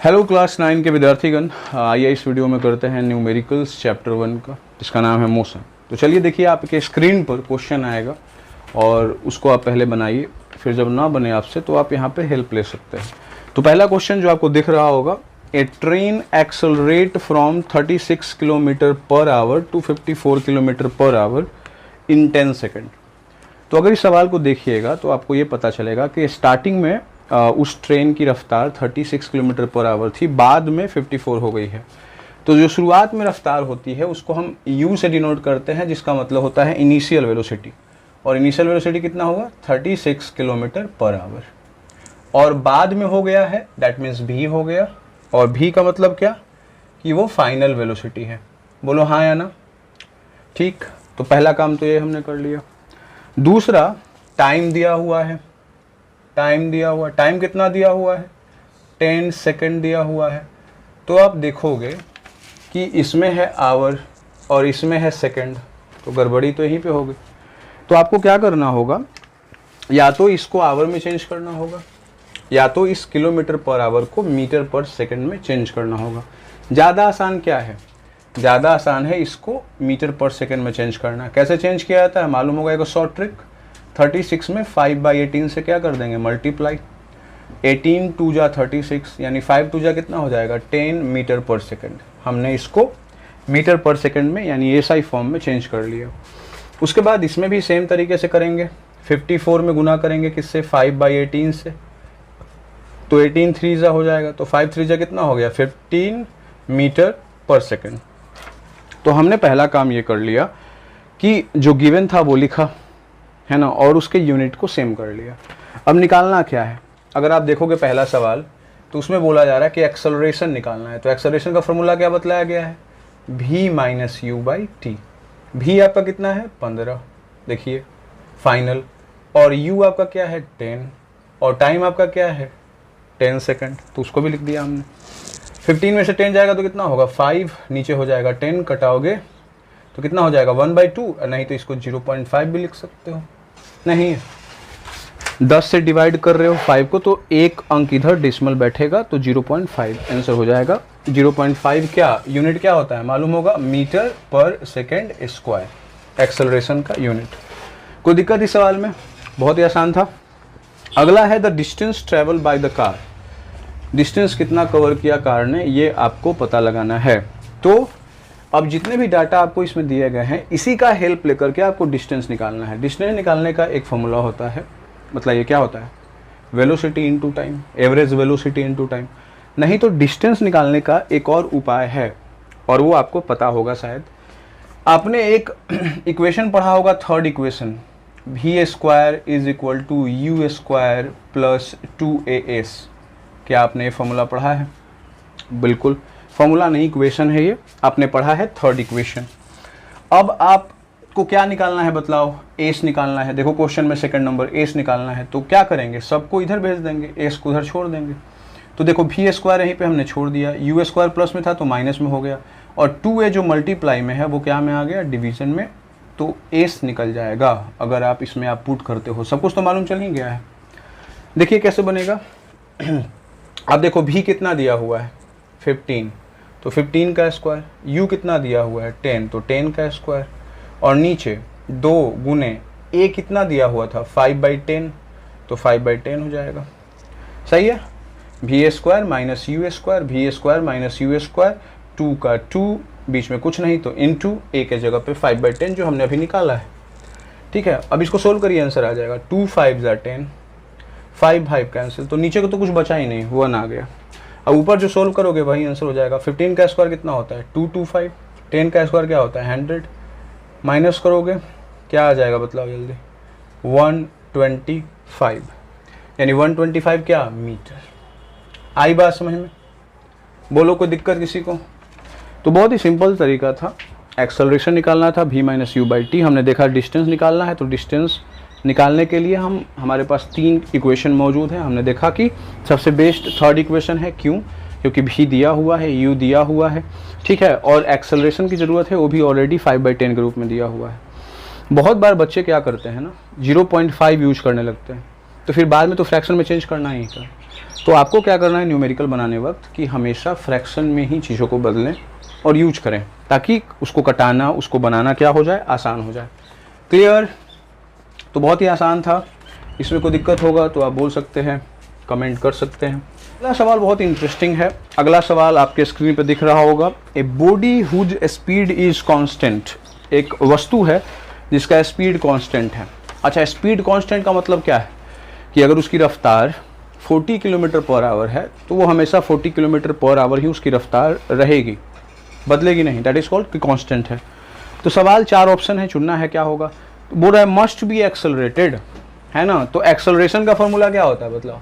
Hello class 9 के विद्यार्थीगण, आइए इस वीडियो में करते हैं न्यूमेरिकल्स चैप्टर 1 का, जिसका नाम है मोशन। तो चलिए देखिए, आपके स्क्रीन पर क्वेश्चन आएगा और उसको आप पहले बनाइए, फिर जब ना बने आपसे तो आप यहाँ पे हेल्प ले सकते हैं। तो पहला क्वेश्चन जो आपको दिख रहा होगा, a train accelerate from 36 kilometre per hour to 54 kilometre per hour in 10 second. तो अगर इस सवाल को देखिएगा तो आपको ये पता चलेगा कि स्टार्टिंग में उस ट्रेन की रफ्तार 36 किलोमीटर पर आवर थी, बाद में 54 हो गई है। तो जो शुरुआत में रफ्तार होती है उसको हम u से डिनोट करते हैं, जिसका मतलब होता है इनिशियल वेलोसिटी। और इनिशियल वेलोसिटी कितना होगा? 36 किलोमीटर पर आवर। और बाद में हो गया है, दैट मीन्स v हो गया। और v का मतलब क्या? कि वो फाइनल वेलोसिटी है। बोलो हाँ या ना। ठीक, तो पहला काम तो ये हमने कर लिया। दूसरा, टाइम दिया हुआ है। टाइम कितना दिया हुआ है? 10 सेकेंड दिया हुआ है। तो आप देखोगे कि इसमें है आवर और इसमें है सेकेंड, तो गड़बड़ी तो यहीं पे होगी। तो आपको क्या करना होगा, या तो इसको आवर में चेंज करना होगा, या तो इस किलोमीटर पर आवर को मीटर पर सेकेंड में चेंज करना होगा। ज़्यादा आसान क्या है? ज़्यादा आसान है इसको मीटर पर सेकेंड में चेंज करना। कैसे चेंज किया जाता है मालूम होगा, एक शॉर्ट ट्रिक। 36 में 5/18 से क्या कर देंगे? मल्टीप्लाई। 18 2 जा 36, यानी 5 2 जा कितना हो जाएगा? 10 मीटर पर सेकेंड। हमने इसको मीटर पर सेकेंड में यानी एसआई फॉर्म में चेंज कर लिया। उसके बाद इसमें भी सेम तरीके से करेंगे। 54 में गुना करेंगे किससे? 5/18 से। तो 18 3 जा हो जाएगा, तो 5 3 जा कितना हो गया? 15 मीटर पर सेकेंड। तो हमने पहला काम ये कर लिया कि जो गिवन था वो लिखा है ना, और उसके यूनिट को सेम कर लिया। अब निकालना क्या है? अगर आप देखोगे पहला सवाल, तो उसमें बोला जा रहा है कि एक्सेलरेशन निकालना है। तो एक्सेलरेशन का फॉर्मूला क्या बतलाया गया है? v minus u by T. v आपका कितना है? 15, देखिए फाइनल। और u आपका क्या है? 10। और टाइम आपका क्या है? 10 सेकेंड। तो उसको भी लिख दिया हमने। 15 में से 10 जाएगा तो कितना होगा? 5, नीचे हो जाएगा 10, कटाओगे तो कितना हो जाएगा? 1/2। नहीं तो इसको 0.5 भी लिख सकते हो। नहीं, 10 से डिवाइड कर रहे हो 5 को, तो एक अंक इधर डेसिमल बैठेगा, तो 0.5 आंसर हो जाएगा। 0.5 क्या यूनिट क्या होता है मालूम होगा? Metre per second square, acceleration का यूनिट। कोई दिक्कत इस सवाल में? बहुत ही आसान था। अगला है the distance travel by the car. Distance कितना कवर किया कार ने, ये आपको पता लगाना है। तो अब जितने भी डाटा आपको इसमें दिए गए हैं, इसी का हेल्प लेकर के आपको डिस्टेंस निकालना है। डिस्टेंस निकालने का एक फॉर्मूला होता है, मतलब ये क्या होता है? Velocity into time, average velocity into time. नहीं तो डिस्टेंस निकालने का एक और उपाय है, और वो आपको पता होगा शायद। आपने एक इक्वेशन पढ़ा होगा, third equation, v square is equal to u square plus 2as। क्या आपने ये फॉर्मूला पढ़ा है? बिल्कुल, फॉर्मूला नहीं इक्वेशन है ये, आपने पढ़ा है थर्ड इक्वेशन। अब आपको क्या निकालना है बतलाओ? एस निकालना है। देखो क्वेश्चन में सेकंड नंबर एस निकालना है, तो क्या करेंगे? सबको इधर भेज देंगे, एस को उधर छोड़ देंगे। तो देखो v स्क्वायर यहीं पे हमने छोड़ दिया, यू स्क्वायर प्लस में था तो माइनस में हो गया, और 2a जो मल्टीप्लाई में है वो क्या में आ गया? डिवीजन में। तो एस निकल जाएगा अगर आप इसमें आप पुट करते हो। सब कुछ तो मालूम चल ही गया है। देखिए कैसे बनेगा। अब देखो v कितना दिया हुआ है? 15, तो 15 का स्क्वायर। u कितना दिया हुआ है? 10, तो 10 का स्क्वायर। और नीचे 2 गुने a कितना दिया हुआ था? 5/10, तो 5/10 हो जाएगा। सही है। v square minus you square, v square minus you square, 2 का 2, बीच में कुछ नहीं तो इनटू a के जगह पे 5/10 जो हमने अभी निकाला है। ठीक है, अब इसको सोल्व करिए, आंसर आ जाएगा 2 5 10, 5 5 कैंसिल, तो नीचे को तो कुछ बचा ही नहीं, 1 आ गया। अब ऊपर जो सोल्व करोगे वही आंसर हो जाएगा। 15 का स्क्वायर कितना होता है? 225। 10 का स्क्वायर क्या होता है? 100। माइनस करोगे क्या आ जाएगा बताओ जल्दी? 125, यानी 125 क्या? मीटर। आई बात समझ में? बोलो कोई दिक्कत किसी को? तो बहुत ही सिंपल तरीका था। एक्सेलरेशन निकालना था, v minus u by T. हमने देखा डिस्टेंस निकालना है, तो डिस्टेंस निकालने के लिए हमारे पास 3 इक्वेशन मौजूद है। हमने देखा कि सबसे बेस्ट थर्ड इक्वेशन है। क्यों? क्योंकि v दिया हुआ है, u दिया हुआ है, ठीक है, और एक्सेलरेशन की ज़रूरत है, वो भी ऑलरेडी 5/10 के रूप में दिया हुआ है। बहुत बार बच्चे क्या करते हैं ना, 0.5 यूज करने लगते हैं, तो फिर बाद में तो फ्रैक्शन में चेंज करना ही था। तो आपको क्या करना है न्यूमेरिकल बनाने वक्त कि हमेशा फ्रैक्शन में ही चीज़ों को बदलें और यूज करें, ताकि उसको कटाना, उसको बनाना क्या हो जाए, आसान हो जाए। क्लियर? तो बहुत ही आसान था। इसमें कोई दिक्कत होगा तो आप बोल सकते हैं, कमेंट कर सकते हैं। अगला सवाल बहुत इंटरेस्टिंग है। अगला सवाल आपके स्क्रीन पर दिख रहा होगा। A body whose speed is constant. एक वस्तु है जिसका स्पीड कांस्टेंट है। अच्छा, स्पीड कांस्टेंट का मतलब क्या है कि अगर उसकी रफ्तार 40 किलोमीटर पर आवर है तो वो हमेशा 40 किलोमीटर पर आवर ही उसकी रफ्तार रहेगी, बदलेगी नहीं। दैट इज कॉल्ड कि कांस्टेंट है। तो सवाल 4 ऑप्शन है, चुनना है क्या होगा। तो बोल रहा है मस्ट बी एक्सेलरेटेड, है ना। तो एक्सेलरेशन का फॉर्मूला क्या होता है बताओ।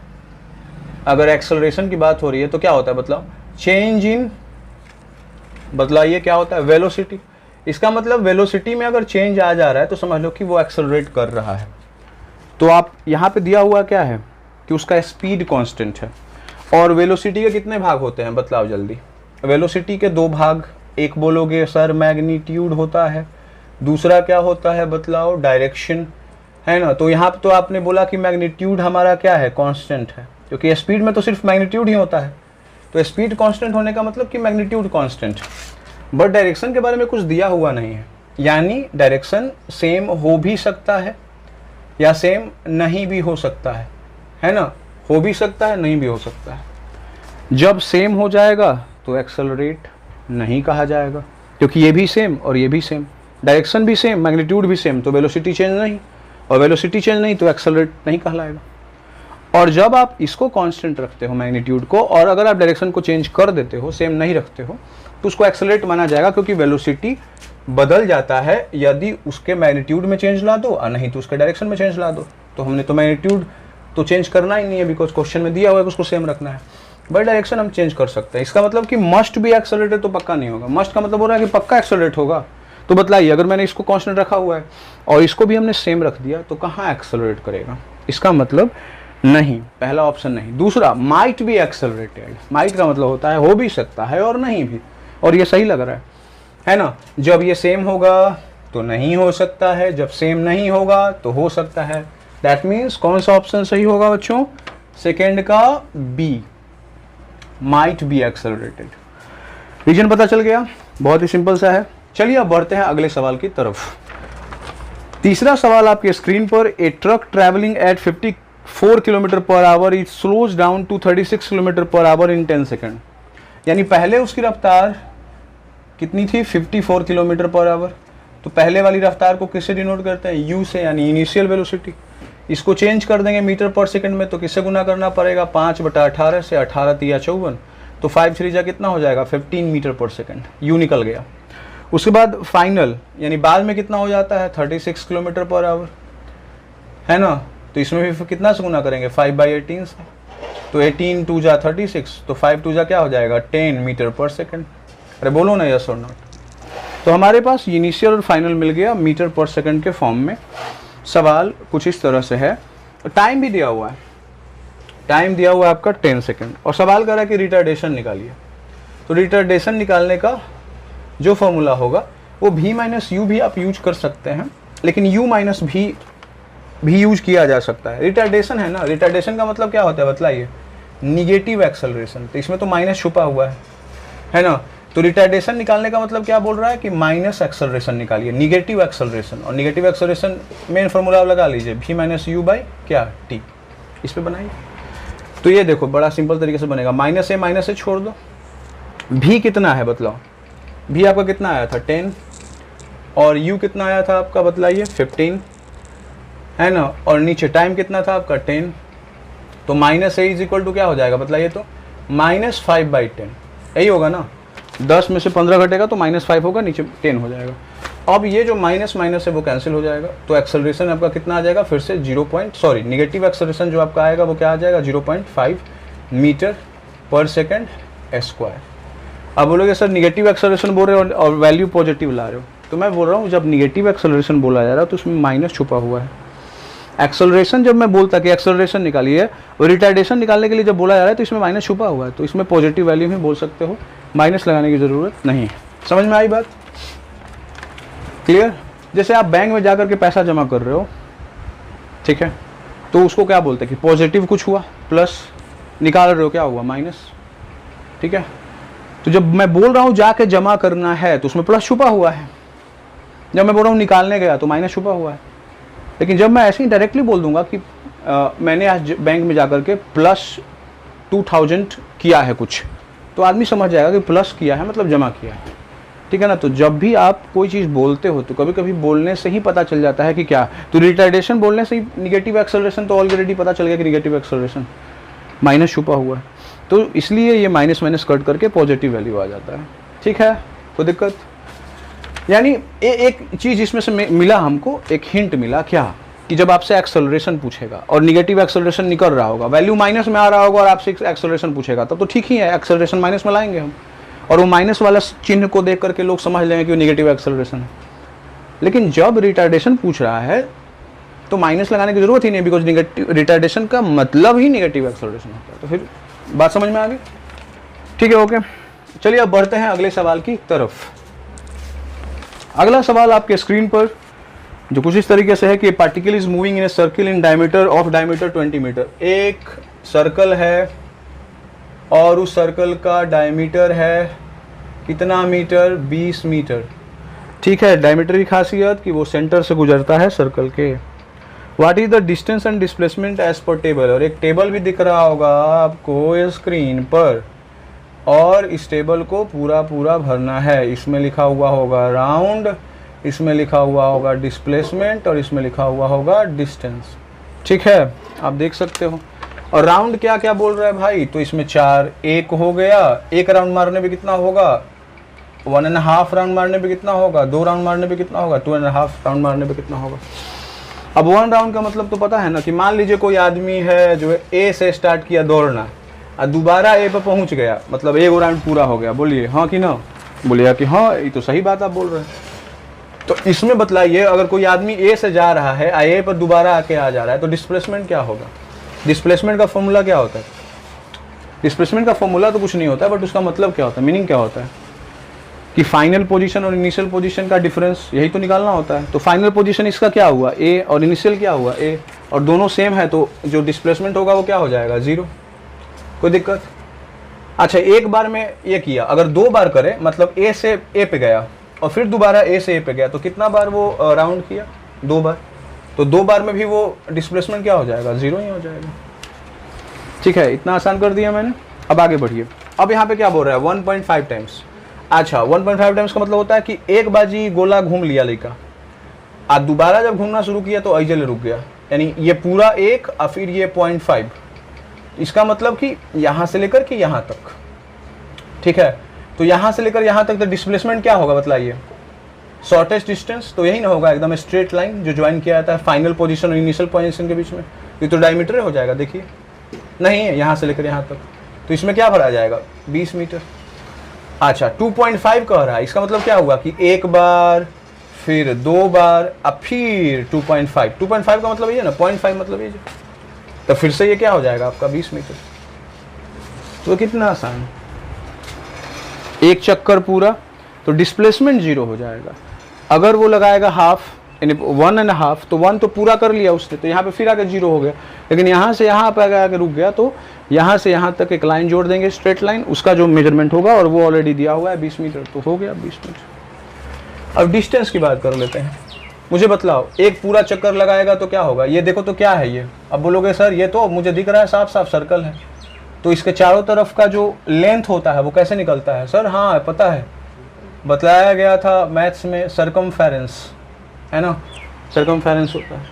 अगर एक्सेलरेशन की बात हो रही है तो क्या होता है बताओ, चेंज इन, बदलाइए क्या होता है, वेलोसिटी। इसका मतलब वेलोसिटी में अगर चेंज आ जा रहा है तो समझ लो कि वो एक्सेलरेट कर रहा है। तो आप यहाँ पे दिया हुआ क्या है कि उसका स्पीड कांस्टेंट है। और वेलोसिटी के कितने भाग होते हैं बतलाओ जल्दी। वेलोसिटी के 2 भाग, एक बोलोगे सर मैग्नीट्यूड होता है, दूसरा क्या होता है बतलाओ, डायरेक्शन, है ना। तो यहाँ पे तो आपने बोला कि मैग्नीट्यूड हमारा क्या है, कांस्टेंट है, क्योंकि स्पीड में तो सिर्फ मैग्नीट्यूड ही होता है। तो स्पीड कांस्टेंट होने का मतलब कि मैग्नीट्यूड कांस्टेंट। बट डायरेक्शन के बारे में कुछ दिया हुआ नहीं है, यानी डायरेक्शन सेम हो भी सकता है या सेम नहीं भी हो सकता है ना। हो भी सकता है, नहीं भी हो सकता है। जब सेम हो जाएगा तो एक्सेलरेट नहीं कहा जाएगा, क्योंकि ये भी सेम और ये भी सेम, डायरेक्शन भी सेम, मैग्नीट्यूड भी सेम, तो वेलोसिटी चेंज नहीं, और वेलोसिटी चेंज नहीं तो एक्सेलरेट नहीं कहलाएगा। और जब आप इसको कांस्टेंट रखते हो मैग्नीट्यूड को, और अगर आप डायरेक्शन को चेंज कर देते हो, सेम नहीं रखते हो, तो उसको एक्सेलरेट माना जाएगा, क्योंकि वेलोसिटी बदल जाता है यदि उसके मैग्नीट्यूड में चेंज ला दो और नहीं तो उसके डायरेक्शन में चेंज ला दो। तो हमने तो मैग्नीट्यूड तो चेंज करना ही नहीं है, बिकॉज क्वेश्चन में दिया हुआ है कि उसको सेम रखना है। बट डायरेक्शन हम चेंज कर सकते हैं। इसका मतलब कि मस्ट भी एक्सेलरेटेड तो पक्का नहीं होगा। मस्ट का मतलब हो रहा है कि पक्का एक्सेलरेट होगा। तो बतलाइए, अगर मैंने इसको कांस्टेंट रखा हुआ है और इसको भी हमने सेम रख दिया तो कहाँ एक्सेलरेट करेगा। इसका मतलब नहीं, पहला ऑप्शन नहीं। दूसरा, माइट बी एक्सेलरेटेड। माइट का मतलब होता है हो भी सकता है और नहीं भी, और ये सही लग रहा है ना। जब ये सेम होगा तो नहीं हो सकता है, जब सेम नहीं होगा तो हो सकता है। दैट मीन्स कौन सा ऑप्शन सही होगा बच्चों, सेकेंड का B, might be accelerated. Reason पता चल गया, बहुत ही सिंपल सा है। चलिए अब बढ़ते हैं अगले सवाल की तरफ। तीसरा सवाल आपके स्क्रीन पर। A truck travelling at 54 kilometre per hour it slows down to 36 kilometre per hour in 10 second. यानी पहले उसकी रफ्तार कितनी थी, 54 किलोमीटर पर आवर। तो पहले वाली रफ्तार को किससे डिनोट करते हैं, यू से, यानी इनिशियल वेलोसिटी। इसको चेंज कर देंगे मीटर पर सेकंड में, तो किससे गुना करना पड़ेगा, 5/18 से, 18 × 54, तो 5 3 जा कितना हो जाएगा, 15 मीटर पर सेकंड। यू निकल गया। उसके बाद फाइनल यानी बाद में कितना हो जाता है, 36 किलोमीटर पर आवर, है ना। तो इसमें भी कितना से गुना करेंगे, 5/18 से। तो 18 2 जा 36, तो 5 2 जा क्या हो जाएगा, 10 मीटर पर सेकंड। अरे बोलो ना यस और नॉट। तो हमारे पास इनिशियल और फाइनल मिल गया मीटर पर सेकंड के फॉर्म में। सवाल कुछ इस तरह से है। टाइम भी दिया हुआ है, टाइम दिया हुआ है आपका 10 सेकंड, और सवाल कर रहा है कि रिटार्डेशन निकालिए। तो रिटार्डेशन निकालने का जो फॉर्मूला होगा वो v - u भी आप यूज कर सकते हैं, लेकिन u - v भी यूज किया जा सकता है। रिटार्डेशन है ना, रिटार्डेशन का मतलब क्या होता है बतलाइए, निगेटिव एक्सेलरेशन। तो इसमें तो माइनस छुपा हुआ है ना। तो रिटार्डेशन निकालने का मतलब क्या बोल रहा है कि माइनस एक्सेलरेशन निकालिए, निगेटिव एक्सेलरेशन। और निगेटिव एक्सेलरेशन मेन फॉर्मूला लगा लीजिए, v - u बाई क्या, t। इस पे बनाइए। तो ये देखो बड़ा सिंपल तरीके से बनेगा, माइनस से छोड़ दो। v कितना है बतलाओ, v आपका कितना आया था 10, और u कितना आया था आपका बतलाइए 15, है ना। और नीचे टाइम कितना था आपका 10। तो -a इज इक्वल टू क्या हो जाएगा बतलाइए, तो -5/10 यही होगा ना। 10 में से 15 घटेगा तो -5 होगा, नीचे 10 हो जाएगा। अब ये जो माइनस है वो कैंसिल हो जाएगा, तो एक्सेलरेशन आपका कितना आ जाएगा फिर से निगेटिव एक्सेलरेशन जो आपका आएगा वो क्या आ जाएगा 0.5 मीटर पर सेकंड स्क्वायर। अब बोलोगे सर निगेटिव एक्सेलरेशन बोल रहे हो और वैल्यू पॉजिटिव ला रहे हो, तो मैं बोल रहा हूँ जब निगेटिव एक्सेलरेशन बोला जा रहा है तो उसमें माइनस छुपा हुआ है। एक्सेलरेशन जब मैं बोलता कि एक्सेलरेशन निकालिए, और रिटार्डेशन निकालने के लिए जब बोला जा रहा है तो इसमें माइनस छुपा हुआ है, तो इसमें पॉजिटिव वैल्यू ही बोल सकते हो, माइनस लगाने की ज़रूरत नहीं है। समझ में आई बात, क्लियर। जैसे आप बैंक में जाकर के पैसा जमा कर रहे हो, ठीक है, तो उसको क्या बोलते हैं कि पॉजिटिव कुछ हुआ प्लस, निकाल रहे हो, क्या हुआ? माइनस। ठीक है, तो जब मैं बोल रहा हूँ जाके जमा करना है तो उसमें प्लस छुपा हुआ है, जब मैं बोल रहा हूँ निकालने गया तो माइनस छुपा हुआ है। लेकिन जब मैं ऐसे ही डायरेक्टली बोल दूंगा कि मैंने आज बैंक में जाकर के प्लस 2000 किया है कुछ, तो आदमी समझ जाएगा कि प्लस किया है मतलब जमा किया है। ठीक है ना। तो जब भी आप कोई चीज़ बोलते हो तो कभी कभी बोलने से ही पता चल जाता है कि क्या, तो रिटार्डेशन बोलने से ही निगेटिव एक्सेलरेशन तो ऑलरेडी पता चल गया कि निगेटिव एक्सेलरेशन, माइनस छुपा हुआ है, तो इसलिए ये माइनस माइनस कट करके पॉजिटिव वैल्यू आ जाता है। ठीक है, कोई दिक्कत? यानी एक चीज़ इसमें से मिला हमको, एक हिंट मिला क्या, कि जब आपसे एक्सेलरेशन पूछेगा और निगेटिव एक्सेलरेशन निकल रहा होगा, वैल्यू माइनस में आ रहा होगा और आपसे एक्सेलरेशन पूछेगा, तब तो ठीक ही है, एक्सेलरेशन माइनस में लाएंगे हम, और वो माइनस वाला चिन्ह को देख करके लोग समझ लेंगे कि वो निगेटिव एक्सेलरेशन है। लेकिन जब रिटार्डेशन पूछ रहा है तो माइनस लगाने की जरूरत ही नहीं, बिकॉज निगेटिव रिटार्डेशन का मतलब ही निगेटिव एक्सेलरेशन होता है। तो फिर बात समझ में आ गई? ठीक है, ओके। चलिए अब बढ़ते हैं अगले सवाल की तरफ। अगला सवाल आपके स्क्रीन पर जो कुछ इस तरीके से है कि particle is moving in a circle in diameter of diameter 20 metre. एक सर्कल है और उस सर्कल का डायमीटर है कितना मीटर? 20 मीटर। ठीक है, डायमीटर की खासियत कि वो सेंटर से गुजरता है सर्कल के। What is the distance and displacement as per table, और एक टेबल भी दिख रहा होगा आपको स्क्रीन पर, और इस टेबल को पूरा पूरा भरना है। इसमें लिखा हुआ होगा राउंड, इसमें लिखा हुआ होगा डिस्प्लेसमेंट, और इसमें लिखा हुआ होगा डिस्टेंस। ठीक है, आप देख सकते हो। और राउंड क्या क्या बोल रहा है भाई, तो इसमें 4 एक हो गया, एक राउंड मारने पे कितना होगा? 1.5 राउंड मारने पे कितना होगा? 2 राउंड मारने पे कितना होगा? 2.5 राउंड मारने पे कितना होगा? अब 1 राउंड का मतलब तो पता है ना, कि मान लीजिए कोई आदमी है जो ए से स्टार्ट किया दौड़ना और दोबारा ए पे पहुंच गया, मतलब 1 राउंड पूरा हो गया। बोलिए हाँ कि ना? बोलिए कि हाँ, ये तो सही बात आप बोल रहे हैं। तो इसमें बतलाइए, अगर कोई आदमी ए से जा रहा है, ए पर दोबारा आके आ जा रहा है, तो डिस्प्लेसमेंट क्या होगा? डिस्प्लेसमेंट का फॉर्मूला क्या होता है? डिस्प्लेसमेंट का फॉर्मूला तो कुछ नहीं होता है, बट उसका मतलब क्या होता है, मीनिंग क्या होता है, कि फाइनल पोजीशन और इनिशियल पोजीशन का डिफरेंस, यही तो निकालना होता है। तो फाइनल पोजीशन इसका क्या हुआ? ए, और इनिशियल क्या हुआ? ए, और दोनों सेम है, तो जो डिस्प्लेसमेंट होगा वो क्या हो जाएगा? 0। कोई दिक्कत? अच्छा, एक बार में ये किया, अगर 2 बार करे, मतलब ए से ए पे गया और फिर दोबारा ए से ए पे गया, तो कितना बार वो राउंड किया? 2 बार। तो 2 बार में भी वो डिस्प्लेसमेंट क्या हो जाएगा? 0 ही हो जाएगा। ठीक है, इतना आसान कर दिया मैंने। अब आगे बढ़िए। अब यहाँ पे क्या बोल रहा है? 1.5 टाइम्स। अच्छा, 1.5 टाइम्स का मतलब होता है कि एक बाजी गोला घूम लिया लड़का, आज दोबारा जब घूमना शुरू किया तो ऐसे रुक गया, यानी ये पूरा 1 और फिर ये 0.5। इसका मतलब कि यहाँ से लेकर के यहाँ तक। ठीक है, तो यहाँ से लेकर यहाँ तक तो डिस्प्लेसमेंट क्या होगा बताइए? शॉर्टेस्ट डिस्टेंस तो यही ना होगा, एकदम स्ट्रेट लाइन जो ज्वाइन किया जाता है फाइनल पोजीशन और इनिशियल पोजीशन के बीच में। ये तो डायमीटर हो जाएगा, देखिए नहीं है, यहाँ से लेकर यहाँ तक, तो इसमें क्या भरा जाएगा? 20 मीटर। अच्छा, 2.5 कह रहा है, इसका मतलब क्या हुआ कि एक बार, फिर 2 बार, अब फिर 2.5। 2.5 का मतलब ये ना, 0.5 मतलब ये, तो फिर से ये क्या हो जाएगा आपका? 20 मीटर। तो कितना आसान है, एक चक्कर पूरा, तो डिस्प्लेसमेंट 0 हो जाएगा। अगर वो लगाएगा हाफ, यानी 1.5, तो 1 तो पूरा कर लिया उसने, तो यहाँ पे फिर आके 0 हो गया। लेकिन यहाँ से यहाँ पे आके रुक गया, तो यहाँ से यहाँ तक एक लाइन जोड़ देंगे, स्ट्रेट लाइन, उसका जो मेजरमेंट होगा, और वो ऑलरेडी दिया हुआ है 20 मीटर, तो हो गया 20 मीटर। अब डिस्टेंस की बात कर लेते हैं। मुझे बतलाओ, एक पूरा चक्कर लगाएगा तो क्या होगा? ये देखो तो क्या है ये? अब बोलोगे सर ये तो मुझे दिख रहा है साफ साफ सर्कल है, तो इसके चारों तरफ का जो लेंथ होता है वो कैसे निकलता है? सर हाँ पता है, बताया गया था मैथ्स में, सरकमफेरेंस है ना, सरकमफेरेंस होता है,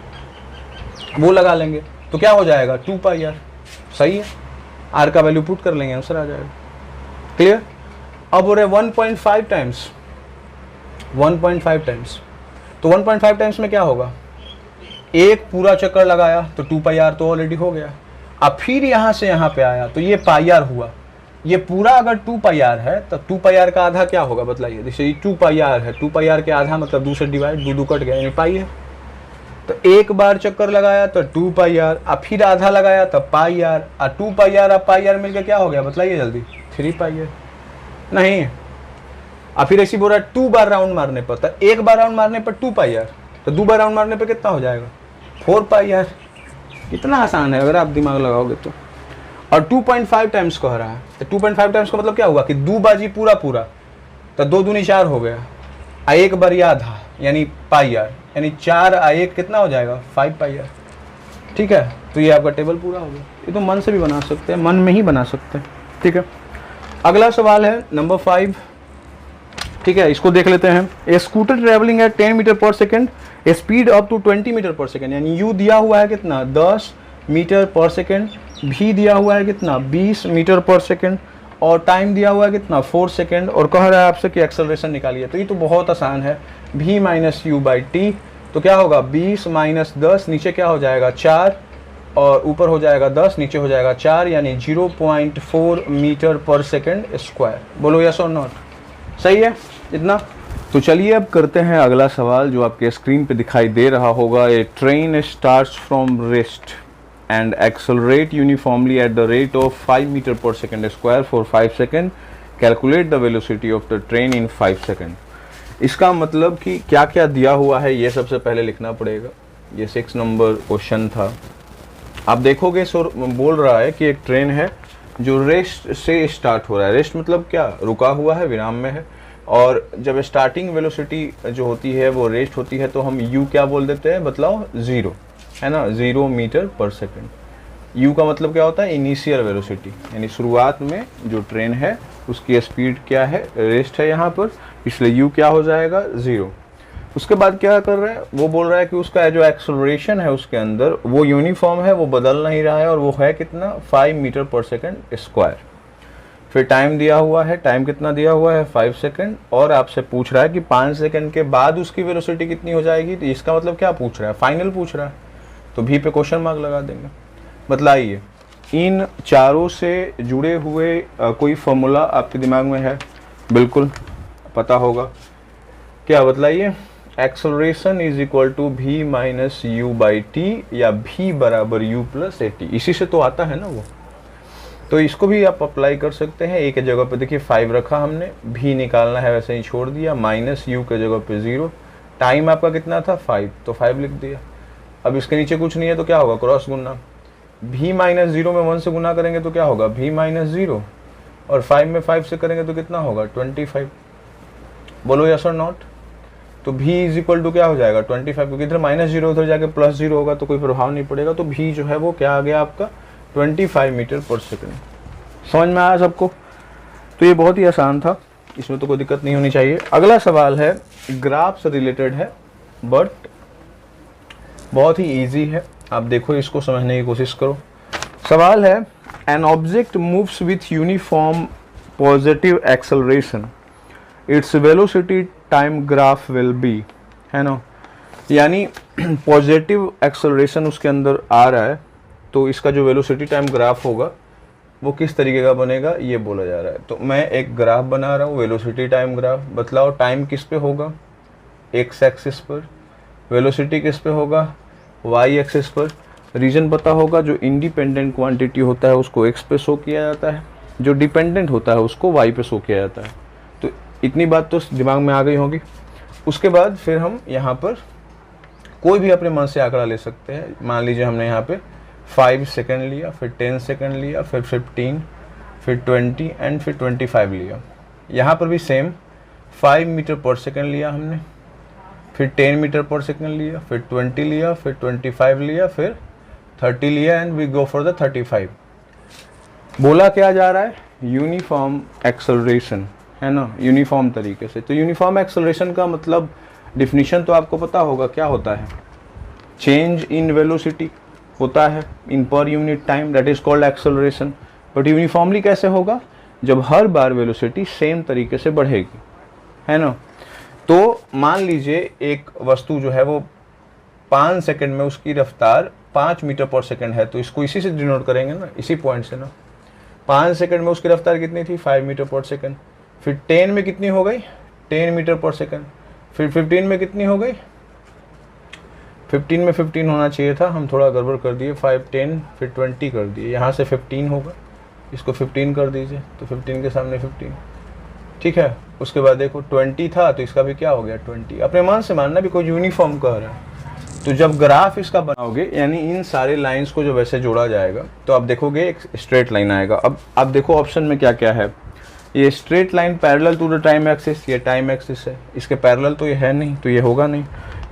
वो लगा लेंगे तो क्या हो जाएगा? 2πr। सही है, आर का वैल्यू पुट कर लेंगे, आंसर आ जाएगा। क्लियर? अब हो रहे 1.5 टाइम्स, 1.5 टाइम्स, तो 1.5 टाइम्स में क्या होगा? एक पूरा चक्कर लगाया तो 2πr तो ऑलरेडी हो गया, अब फिर यहाँ से यहाँ पे आया तो ये πr हुआ। ये पूरा अगर 2πr है तो 2πr का आधा क्या होगा बताइए? जैसे ये 2πr है, 2πr के आधा मतलब 2 से डिवाइड, 2 कट गया, यानी पाई है। तो एक बार चक्कर लगाया तो 2πr, और फिर आधा लगाया तो πr, और 2πr और πr मिलकर क्या हो गया बताइए जल्दी? 3πr। नहीं, और फिर ऐसी बोल रहा है 2 बार राउंड मारने पर, तो एक बार राउंड मारने पर 2πr, तो 2 बार राउंड मारने पर कितना हो जाएगा? 4πr। कितना आसान है अगर आप दिमाग लगाओगे तो। और 2.5 टाइम्स कह रहा है, तो 2.5 टाइम्स का मतलब क्या हुआ कि 2 बाजी पूरा पूरा, तो 2 दूनी 4 हो गया, आ 1 बारी आधा यानी पाई आर, यानी 4 आ 1 कितना हो जाएगा 5 पाई आर। ठीक है, तो ये आपका टेबल पूरा हो गया। ये तो मन से भी बना सकते हैं, मन में ही बना सकते हैं। ठीक है, अगला सवाल है नंबर 5। ठीक है, इसको देख लेते हैं। A scooter travelling at 10 metre per second, a speed up to 20 metre per second, यानी यू दिया हुआ है कितना 10 मीटर पर सेकेंड, भी दिया हुआ है कितना 20 मीटर पर सेकेंड, और टाइम दिया हुआ है कितना 4 सेकेंड, और कह रहा है आपसे कि एक्सेलरेशन निकालिए। तो ये तो बहुत आसान है, v minus u by T, तो क्या होगा 20 माइनस 10, नीचे क्या हो जाएगा 4, और ऊपर हो जाएगा 10, नीचे हो जाएगा 4, यानी 0.4 मीटर पर सेकेंड स्क्वायर। बोलो यस और नॉट, सही है इतना। तो चलिए अब करते हैं अगला सवाल जो आपके स्क्रीन पे दिखाई दे रहा होगा। A train starts from rest and accelerate uniformly at the rate of 5 meter per second square for 5 seconds. Calculate the velocity of the train in 5 seconds. इसका मतलब कि क्या क्या दिया हुआ है ये सबसे पहले लिखना पड़ेगा। ये 6 नंबर क्वेश्चन था। आप देखोगे बोल रहा है कि एक ट्रेन है जो रेस्ट से स्टार्ट हो रहा है। रेस्ट मतलब क्या, रुका हुआ है, विराम में है। और जब स्टार्टिंग वेलोसिटी जो होती है वो रेस्ट होती है, तो हम u क्या बोल देते हैं, बतलाओ 0, है ना, 0 मीटर पर सेकेंड। u का मतलब क्या होता है, इनिशियल वेलोसिटी, यानी शुरुआत में जो ट्रेन है उसकी स्पीड क्या है, रेस्ट है यहाँ पर, इसलिए u क्या हो जाएगा 0। उसके बाद क्या कर रहा है, वो बोल रहा है कि उसका जो एक्सेलरेशन है उसके अंदर वो यूनिफॉर्म है, वो बदल नहीं रहा है, और वो है कितना 5 मीटर पर सेकेंड स्क्वायर। फिर टाइम दिया हुआ है, टाइम कितना दिया हुआ है 5 सेकेंड, और आपसे पूछ रहा है कि 5 सेकेंड के बाद उसकी वेलोसिटी कितनी हो जाएगी। तो इसका मतलब क्या पूछ रहा है, फाइनल पूछ रहा है, तो भी पे क्वेश्चन मार्क लगा देंगे। बतलाइए, इन चारों से जुड़े हुए कोई फॉर्मूला आपके दिमाग में है, बिल्कुल पता होगा, क्या बतलाइए। Acceleration is equal to v minus u by t, या v बराबर u प्लस ए टी, इसी से तो आता है ना वो। तो इसको भी आप अप्लाई कर सकते हैं। एक जगह पे देखिए 5 रखा हमने, v निकालना है वैसे ही छोड़ दिया, माइनस u के जगह पे 0, टाइम आपका कितना था 5, तो 5 लिख दिया। अब इसके नीचे कुछ नहीं है तो क्या होगा, क्रॉस गुना, v माइनस 0 में 1 से गुना करेंगे तो क्या होगा v माइनस 0, और 5 में 5 से करेंगे तो कितना होगा 25। बोलो यस और नॉट। तो v इज इक्वल टू क्या हो जाएगा 25, क्योंकि इधर माइनस 0 उधर जाके प्लस 0 होगा तो कोई प्रभाव नहीं पड़ेगा। तो v जो है वो क्या आ गया आपका 25 मीटर पर सेकेंड। समझ में आया सबको। तो ये बहुत ही आसान था, इसमें तो कोई दिक्कत नहीं होनी चाहिए। अगला सवाल है ग्राफ से रिलेटेड है, बट बहुत ही इजी है, आप देखो इसको समझने की कोशिश करो। सवाल है, an object moves with uniform positive acceleration, its velocity time graph will be, है ना, यानी पॉजिटिव एक्सेलरेशन उसके अंदर आ रहा है, तो इसका जो वेलोसिटी टाइम ग्राफ होगा वो किस तरीके का बनेगा ये बोला जा रहा है। तो मैं एक ग्राफ बना रहा हूँ, वेलोसिटी टाइम ग्राफ। बतलाओ टाइम किस पे होगा, एक्स एक्सिस पर, वेलोसिटी किस पे होगा वाई एक्सिस पर। रीजन पता होगा, जो इंडिपेंडेंट क्वांटिटी होता है उसको एक्स पे शो किया जाता है, जो डिपेंडेंट होता है उसको वाई पे शो किया जाता है। तो इतनी बात तो दिमाग में आ गई होगी। उसके बाद फिर हम यहाँ पर कोई भी अपने मन से आंकड़ा ले सकते हैं। मान लीजिए हमने यहाँ पे 5 सेकेंड लिया, फिर 10 सेकेंड लिया, फिर 15, फिर 20 एंड फिर 25 लिया। यहाँ पर भी सेम 5 मीटर पर सेकेंड लिया हमने, फिर 10 मीटर पर सेकेंड लिया, फिर 20 लिया, फिर 25 लिया, फिर 30 लिया, and we go for the 35। बोला क्या जा रहा है, यूनिफॉर्म एक्सेलरेशन, है ना, यूनिफॉर्म तरीके से। तो यूनिफॉर्म एक्सेलरेशन का मतलब डिफिनीशन तो आपको पता होगा, क्या होता है, चेंज इन वेलोसिटी होता है in per unit time, that is called acceleration. But uniformly कैसे होगा, जब हर बार वेलोसिटी सेम तरीके से बढ़ेगी, है ना। तो मान लीजिए एक वस्तु जो है वो 5 सेकंड में उसकी रफ्तार 5 मीटर पर सेकंड है, तो इसको इसी से डिनोट करेंगे ना, इसी पॉइंट से ना। 5 सेकंड में उसकी रफ्तार कितनी थी 5 मीटर पर सेकंड, फिर 10 में कितनी हो गई 10 मीटर पर सेकंड, फिर 15 में कितनी हो गई 15 में 15 होना चाहिए था, हम थोड़ा गड़बड़ कर दिए, 5 10 फिर 20 कर दिए, यहाँ से 15 होगा, इसको 15 कर दीजिए, तो 15 के सामने 15, ठीक है। उसके बाद देखो 20 था तो इसका भी क्या हो गया 20। अपने मान से मानना भी, कोई यूनिफॉर्म कह रहा है, तो जब ग्राफ इसका बनाओगे, यानी इन सारे लाइंस को जब ऐसे जोड़ा जाएगा तो आप देखोगे एक स्ट्रेट लाइन आएगा। अब आप देखो ऑप्शन में क्या क्या है। ये straight line parallel to the time axis, ये टाइम एक्सिस है, इसके पैरेलल तो ये है नहीं, तो ये होगा नहीं।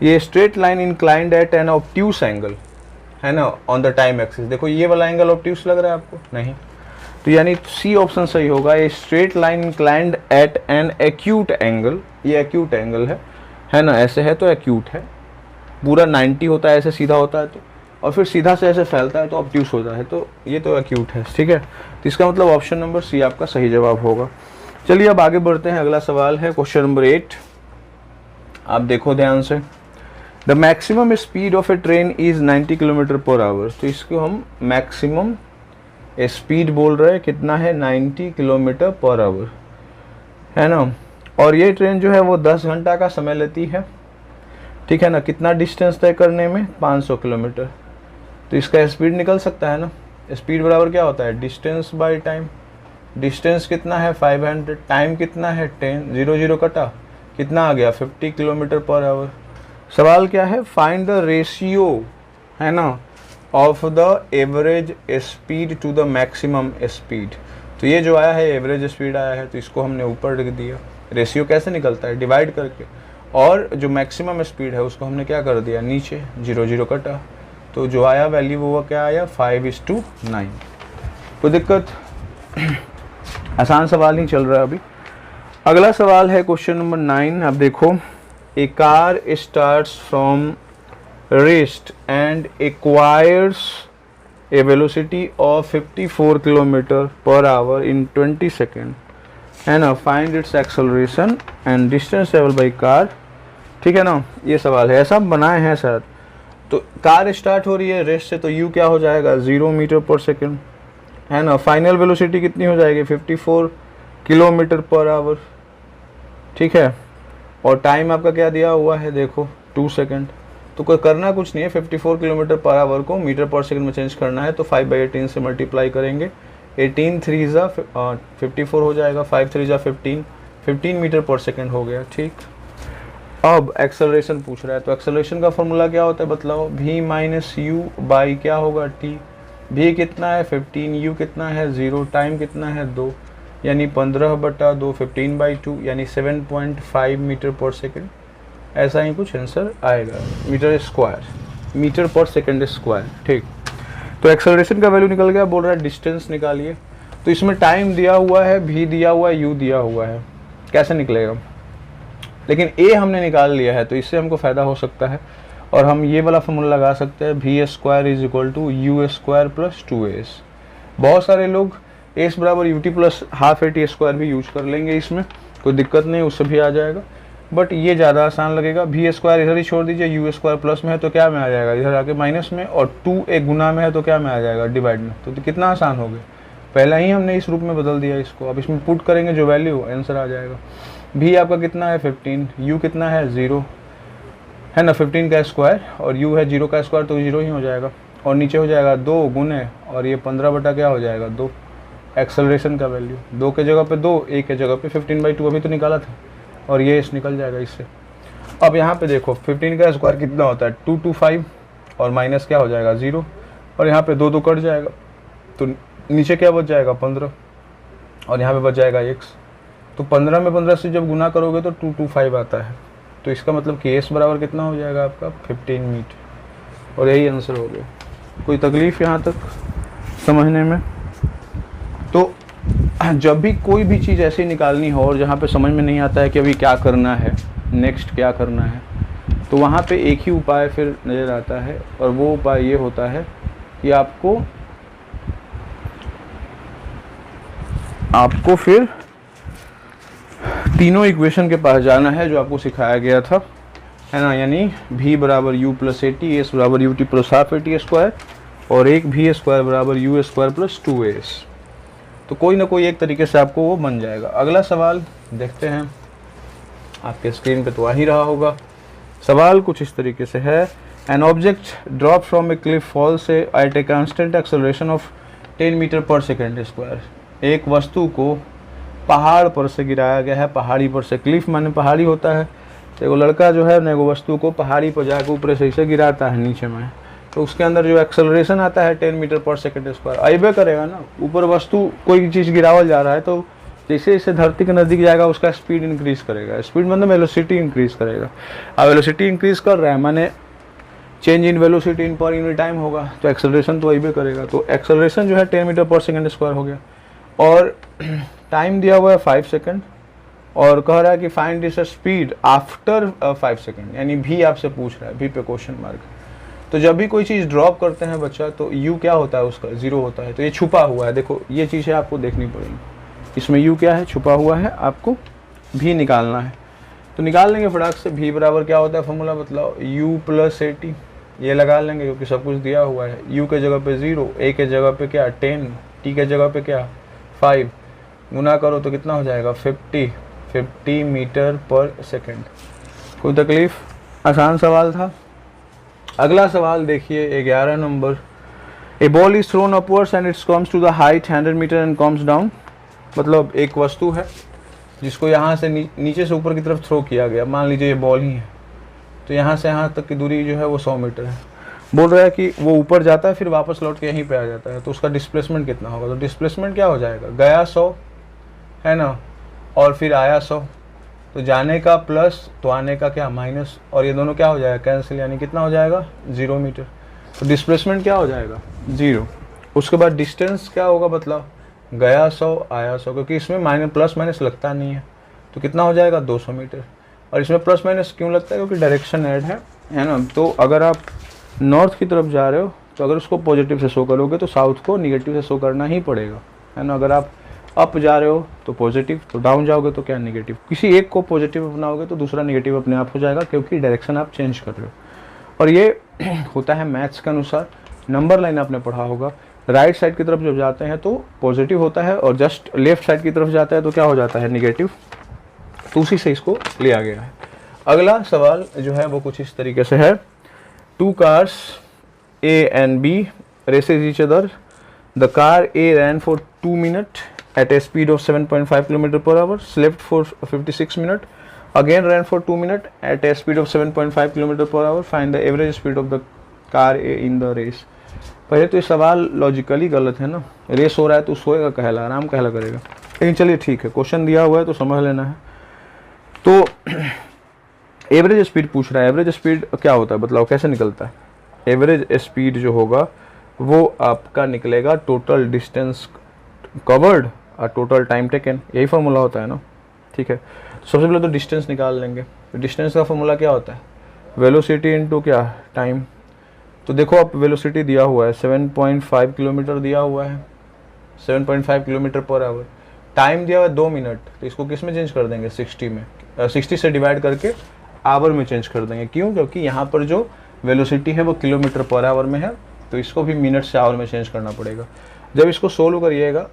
ये straight line inclined at an obtuse angle, है ना, ऑन द टाइम एक्सिस। देखो ये वाला एंगल ऑब्ट्यूस लग रहा है आपको, नहीं, तो यानी सी ऑप्शन सही होगा। ये straight line inclined at an acute angle, ये एक्यूट एंगल है ना, ऐसे है तो एक्यूट है। पूरा 90 होता है ऐसे सीधा होता है तो, और फिर सीधा से ऐसे फैलता है तो ऑब्ट्यूस होता है, तो ये तो एक्यूट है, ठीक है। तो इसका मतलब ऑप्शन नंबर सी आपका सही जवाब होगा। चलिए अब आगे बढ़ते हैं। अगला सवाल है क्वेश्चन नंबर 8। आप देखो ध्यान से। The maximum speed of A train is 90 kilometre per our. तो इसको हम मैक्सिमम स्पीड बोल रहे हैं, कितना है, 90 किलोमीटर पर आवर, है ना। और ये ट्रेन जो है वो 10 घंटा का समय लेती है, ठीक है ना। कितना डिस्टेंस तय करने में, 500 किलोमीटर। तो इसका स्पीड निकल सकता है ना। स्पीड बराबर क्या होता है, डिस्टेंस बाय टाइम। डिस्टेंस कितना है, 500, टाइम कितना है, 10, 0 0 कटा, कितना आ गया, 50 किलोमीटर पर आवर। सवाल क्या है, फाइंड द रेशियो, है ना, of the average speed to the maximum speed. तो ये जो आया है एवरेज स्पीड आया है, तो इसको हमने ऊपर लिख दिया। रेशियो कैसे निकलता है, डिवाइड करके, और जो मैक्सिमम स्पीड है उसको हमने क्या कर दिया, नीचे, 0 0 कटा, तो जो आया वैल्यू वो क्या आया, 5:9। कोई दिक्कत, आसान सवाल ही चल रहा है अभी। अगला सवाल है क्वेश्चन नंबर 9। आप देखो, a car starts from rest and acquires a velocity of 54 kilometre per hour in 20 second, है ना। Find its acceleration and distance travel by car, ठीक है ना। ये सवाल है, ऐसा बनाए हैं शायद। तो कार स्टार्ट हो रही है रेस्ट से, तो यू क्या हो जाएगा, 0 मीटर पर सेकेंड, है ना। फाइनल वेलोसिटी कितनी हो जाएगी, 54 किलोमीटर पर आवर, ठीक है। और टाइम आपका क्या दिया हुआ है, देखो 2 सेकेंड। तो कोई करना कुछ नहीं है, 54 किलोमीटर पर आवर को मीटर पर सेकेंड में चेंज करना है, तो 5/18 से मल्टीप्लाई करेंगे। 18 3 जा 54 हो जाएगा, 5 3 जा 15 मीटर पर सेकेंड हो गया, ठीक। अब एक्सेलरेशन पूछ रहा है, तो एक्सेलरेशन का फॉर्मूला क्या होता है बताओ, v माइनस यू बाई क्या होगा, t। v कितना है 15, u कितना है 0, टाइम कितना है 2, यानी 15/2, 15/2 यानी 7.5 मीटर पर सेकेंड। ऐसा ही कुछ आंसर आएगा, metre square, metre per second square, ठीक। तो एक्सेलरेशन का वैल्यू निकल गया। बोल रहा है डिस्टेंस निकालिए। तो इसमें टाइम दिया हुआ है, v दिया हुआ है, u दिया हुआ है, कैसे निकलेगा। लेकिन a हमने निकाल लिया है, तो इससे हमको फ़ायदा हो सकता है, और हम ये वाला फॉर्मूला लगा सकते हैं, v² = u² + 2s। बहुत सारे लोग s बराबर ut + ½ at² भी यूज कर लेंगे, इसमें कोई दिक्कत नहीं, उससे भी आ जाएगा, बट ये ज़्यादा आसान लगेगा। v² इधर ही छोड़ दीजिए, u² प्लस में है तो क्या में आ जाएगा, इधर आके माइनस में, और 2 एक गुना में है तो क्या में आ जाएगा, डिवाइड में। तो कितना आसान हो गया, पहला ही हमने इस रूप में बदल दिया इसको। अब इसमें पुट करेंगे जो वैल्यू, आंसर आ जाएगा। v आपका कितना है 15, u कितना है 0, है ना, 15 का स्क्वायर, और u है 0 का स्क्वायर, तो 0 ही हो जाएगा, और नीचे हो जाएगा 2 गुने, और ये 15 क्या हो जाएगा 2। एक्सेलरेशन का वैल्यू 2 के जगह पे 2, 1 के जगह पे 15/2 अभी तो निकाला था, और ये इस निकल जाएगा इससे। अब यहाँ पे देखो 15 का स्क्वायर कितना होता है 225, और माइनस क्या हो जाएगा 0, और यहाँ पे 2 2 कट जाएगा, तो नीचे क्या बच जाएगा 15, और यहाँ पे बच जाएगा x। तो 15 में 15 से जब गुना करोगे तो 225 आता है। तो इसका मतलब कि s बराबर कितना हो जाएगा आपका 15 मीटर, और यही आंसर हो गया। कोई तकलीफ यहाँ तक समझने में। तो जब भी कोई भी चीज़ ऐसी निकालनी हो और जहाँ पे समझ में नहीं आता है कि अभी क्या करना है, नेक्स्ट क्या करना है, तो वहाँ पे एक ही उपाय फिर नज़र आता है, और वो उपाय ये होता है कि आपको फिर तीनों इक्वेशन के पास जाना है जो आपको सिखाया गया था, है ना। यानी v बराबर u + at, s बराबर ut + ½ at², और एक v² बराबर u² + 2s। तो कोई ना कोई एक तरीके से आपको वो बन जाएगा। अगला सवाल देखते हैं, आपके स्क्रीन पे तो आ ही रहा होगा। सवाल कुछ इस तरीके से है, an object drop from a cliff falls at a constant acceleration of 10 metre per second square. एक वस्तु को पहाड़ पर से गिराया गया है, पहाड़ी पर से, क्लिफ माने पहाड़ी होता है, तो वो लड़का जो है एगो वस्तु को पहाड़ी पर जाकर ऊपर से गिराता है नीचे में, तो उसके अंदर जो एक्सेलरेशन आता है 10 मीटर पर सेकेंड स्क्वायर अबे करेगा ना। ऊपर वस्तु कोई चीज़ गिरावल जा रहा है तो जैसे जैसे धरती के नज़दीक जाएगा उसका स्पीड इंक्रीज करेगा, स्पीड मतलब वेलोसिटी इंक्रीज करेगा। अब वेलोसिटी इंक्रीज कर रहा है माने change in velocity in per unit time होगा, तो एक्सेलरेशन तो अबे करेगा। तो एक्सेलरेशन जो है 10 मीटर पर सेकेंड स्क्वायर हो गया, और टाइम दिया हुआ है 5 सेकेंड, और कह रहा है कि find this speed after 5 second, यानी भी आपसे पूछ रहा है, भी पे क्वेश्चन मार्क। तो जब भी कोई चीज़ ड्रॉप करते हैं बच्चा तो u क्या होता है, उसका 0 होता है। तो ये छुपा हुआ है, देखो ये चीज़ें आपको देखनी पड़ेगी। इसमें u क्या है, छुपा हुआ है, आपको v निकालना है। तो निकाल लेंगे फटाक से। v बराबर क्या होता है, फॉर्मूला बतलाओ, u प्लस AT, ये लगा लेंगे क्योंकि सब कुछ दिया हुआ है। u के जगह पे 0, a के जगह पे क्या 10, t के जगह पे क्या 5, गुना करो तो कितना हो जाएगा 50 मीटर पर सेकेंड। कोई तकलीफ? आसान सवाल था। अगला सवाल देखिए 11 नंबर। A ball is thrown upwards and its comes to the height 100 metre and comes down. मतलब एक वस्तु है जिसको यहाँ से नीचे से ऊपर की तरफ थ्रो किया गया, मान लीजिए ये बॉल ही है, तो यहाँ से यहाँ तक की दूरी जो है वो 100 मीटर है। बोल रहा है कि वो ऊपर जाता है फिर वापस लौट के यहीं पे आ जाता है, तो उसका डिस्प्लेसमेंट कितना होगा। तो डिस्प्लेसमेंट क्या हो जाएगा, गया 100 है ना, और फिर आया 100, तो जाने का प्लस तो आने का क्या माइनस, और ये दोनों क्या हो जाएगा कैंसिल, यानी कितना हो जाएगा 0 मीटर। तो डिस्प्लेसमेंट क्या हो जाएगा 0। उसके बाद डिस्टेंस क्या होगा, मतलब गया 100 आया 100, क्योंकि इसमें माइनस प्लस माइनस लगता नहीं है, तो कितना हो जाएगा 200 मीटर। और इसमें प्लस माइनस क्यों लगता है, क्योंकि डायरेक्शन ऐड है ना। तो अगर आप नॉर्थ की तरफ जा रहे हो तो अगर उसको पॉजिटिव से शो करोगे तो साउथ को निगेटिव से शो करना ही पड़ेगा, है ना। अगर आप अप जा रहे हो तो पॉजिटिव, तो डाउन जाओगे तो क्या नेगेटिव। किसी एक को पॉजिटिव अपनाओगे तो दूसरा नेगेटिव अपने आप हो जाएगा, क्योंकि डायरेक्शन आप चेंज कर रहे हो। और ये होता है मैथ्स के अनुसार। नंबर लाइन आपने पढ़ा होगा, राइट साइड की तरफ जब जाते हैं तो पॉजिटिव होता है, और जस्ट लेफ्ट साइड की तरफ जाता है तो क्या हो जाता है नेगेटिव। तो उसी से इसको लिया गया है। अगला सवाल जो है वो कुछ इस तरीके से है। 2 cars A and B races each other. The car A ran for 2 minutes at a speed of 7.5 km per hour, slept for 56 minutes, again ran for 2 minutes at a speed of 7.5 km per hour. Find the average speed of the car A in the race. पहले तो ये सवाल logically गलत है ना, race हो रहा है तो सोएगा कहला, आराम कहला करेगा। लेकिन चलिए ठीक है, क्वेश्चन दिया हुआ है तो समझ लेना है। तो एवरेज स्पीड पूछ रहा है। एवरेज स्पीड क्या होता है, मतलब कैसे निकलता है। एवरेज स्पीड जो होगा वो आपका निकलेगा टोटल डिस्टेंस कवर्ड और टोटल टाइम टेकन, यही फार्मूला होता है ना, ठीक है। तो सबसे पहले तो डिस्टेंस निकाल लेंगे। तो डिस्टेंस का फार्मूला क्या होता है, वेलोसिटी इनटू क्या टाइम। तो देखो अब वेलोसिटी दिया हुआ है 7.5 किलोमीटर दिया हुआ है, 7.5 किलोमीटर पर आवर। टाइम दिया हुआ है 2 मिनट, तो इसको किस में चेंज कर देंगे 60 में, 60 से डिवाइड करके आवर में चेंज कर देंगे। क्यों, क्योंकि यहाँ पर जो वेलोसिटी है वो किलोमीटर पर आवर में है, तो इसको भी मिनट से आवर में चेंज करना पड़ेगा। जब इसको सोल्व करिएगा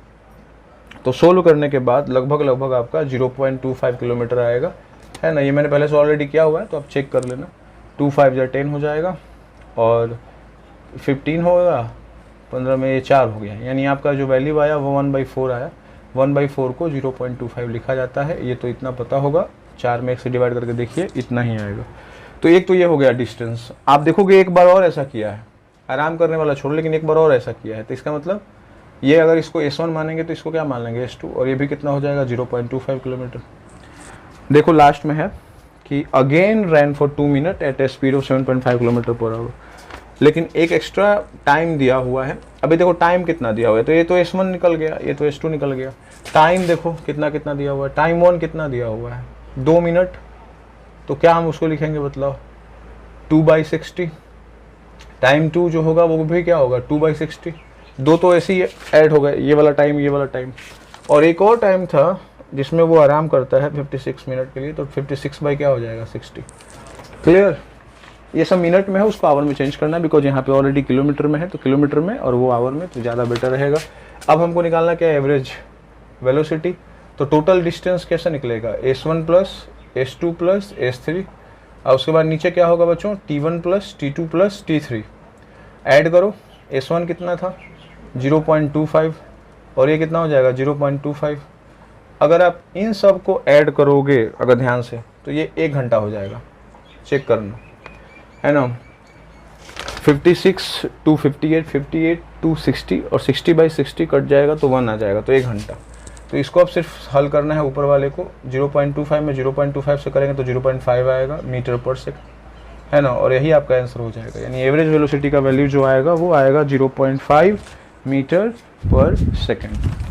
तो सोल्व करने के बाद लगभग आपका 0.25 किलोमीटर आएगा, है ना। ये मैंने पहले से ऑलरेडी किया हुआ है तो आप चेक कर लेना। 2 5 या 10 हो जाएगा, और 15 होगा, 15 में ये 4 हो गया, यानी आपका जो वैल्यू आया वो 1/4 आया। 1/4 को 0.25 लिखा जाता है, ये तो इतना पता होगा। 4 में 1 से डिवाइड करके देखिए इतना ही आएगा। तो एक तो ये हो गया डिस्टेंस। आप देखोगे एक बार और ऐसा किया है, आराम करने वाला छोड़, लेकिन एक बार और ऐसा किया है, तो इसका मतलब ये अगर इसको S1 मानेंगे तो इसको क्या मान लेंगे S2, और ये भी कितना हो जाएगा 0.25 किलोमीटर। देखो लास्ट में है कि again ran for 2 minute at a speed of 7.5 kilometre per hour, लेकिन एक एक्स्ट्रा टाइम दिया हुआ है। अभी देखो टाइम कितना दिया हुआ है, तो ये तो S1 निकल गया, ये तो S2 निकल गया। टाइम देखो कितना कितना दिया हुआ है, टाइम 1 कितना दिया हुआ है 2 मिनट, तो क्या हम उसको लिखेंगे बतलाओ 2/60। टाइम 2 जो होगा वो भी क्या होगा 2/60, दो तो ऐसे ही ऐड हो गए, ये वाला टाइम ये वाला टाइम। और एक और टाइम था जिसमें वो आराम करता है 56 मिनट के लिए, तो 56 बाई क्या हो जाएगा 60। क्लियर, ये सब मिनट में है, उसको आवर में चेंज करना है, बिकॉज यहाँ पे ऑलरेडी किलोमीटर में है, तो किलोमीटर में और वो आवर में, तो ज़्यादा बेटर रहेगा। अब हमको निकालना क्या है एवरेज वेलोसिटी। तो टोटल डिस्टेंस कैसे निकलेगा, S1 plus S2 plus S3, और उसके बाद नीचे क्या होगा बच्चों T1 plus T2 plus T3। Add करो, S1 कितना था 0.25, और ये कितना हो जाएगा 0.25। अगर आप इन सब को ऐड करोगे अगर ध्यान से, तो ये 1 घंटा हो जाएगा, चेक करना है ना। 56 टू 58, 58 टू 60 और 60/60 कट जाएगा तो 1 आ जाएगा, तो 1 घंटा। तो इसको अब सिर्फ हल करना है ऊपर वाले को, 0.25 में 0.25 से करेंगे तो 0.5 आएगा मीटर पर सेकंड, है ना, और यही आपका आंसर हो जाएगा। यानी एवरेज वेलोसिटी का वैल्यू जो आएगा वो आएगा 0.5 मीटर पर सेकंड।